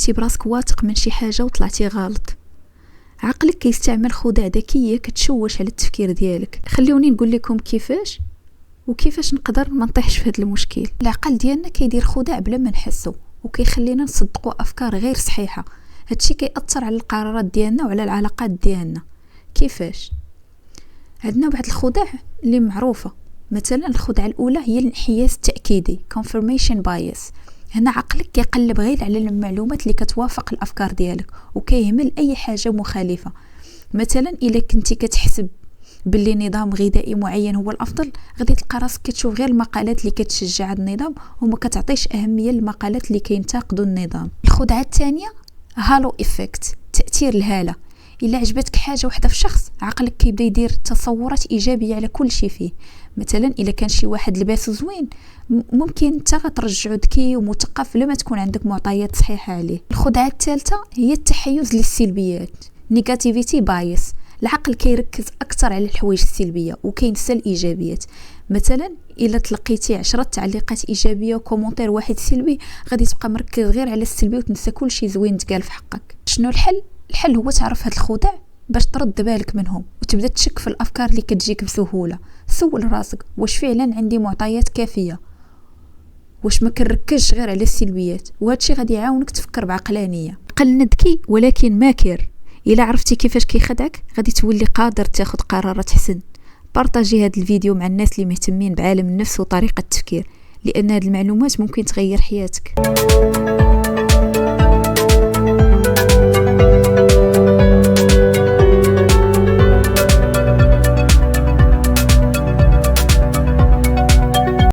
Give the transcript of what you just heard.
كنتي براسك واثق من شي حاجه وطلعتي غلط. عقلك كيستعمل خدع ذكيه كتشوش على التفكير ديالك. خليوني نقول لكم كيفاش نقدر ما نطيحش في هذا المشكل. العقل ديالنا كيدير خدع بلا ما نحسو وكيخلينا نصدقوا افكار غير صحيحه. هادشي كيأثر على القرارات ديالنا وعلى العلاقات ديالنا. كيفاش؟ عندنا بعض الخدع اللي معروفه. مثلا الخدعه الاولى هي الانحياز التاكيدي confirmation bias. هنا عقلك كيقلب غير على المعلومات اللي كتوافق الافكار ديالك وكيهمل اي حاجه مخالفه. مثلا الا كنتي كتحسب باللي نظام غذائي معين هو الافضل، غادي تلقى راسك كتشوف غير المقالات اللي كتشجع هذا النظام وما كتعطيش اهميه للمقالات اللي كينتقدوا النظام. الخدعه الثانيه هالو إفكت، تاثير الهاله. الا عجبتك حاجه وحده في شخص، عقلك كيبدا يدير تصورات ايجابيه على كل شيء فيه. مثلا الا كان شي واحد لباسو زوين، ممكن انت غترجعو ذكي ومثقف لما تكون عندك معطيات صحيحه عليه. الخدعه الثالثه هي التحيز للسلبيات نيجاتيفيتي بايس. العقل كيركز اكثر على الحوايج السلبيه وكينسى الايجابيات. مثلا الا تلقيتي 10 تعليقات ايجابيه وكومونتير واحد سلبي، غادي تبقى مركز غير على السلبي وتنسى كل شيء زوين تقال في حقك. شنو الحل هو تعرف هاد الخدع باش ترد بالك منهم وتبدا تشك في الافكار اللي كتجيك بسهوله. سول راسك واش فعلا عندي معطيات كافيه، واش ما كنركزش غير على السلبيات. وهادشي غادي يعاونك تفكر بعقلانيه. عقلنا ذكي ولكن ماكر. الا عرفتي كيفاش كيخدعك غادي تولي قادر تاخذ قرارات حسن. بارطاجي هذا الفيديو مع الناس اللي مهتمين بعالم النفس وطريقه التفكير، لان هذه المعلومات ممكن تغير حياتك.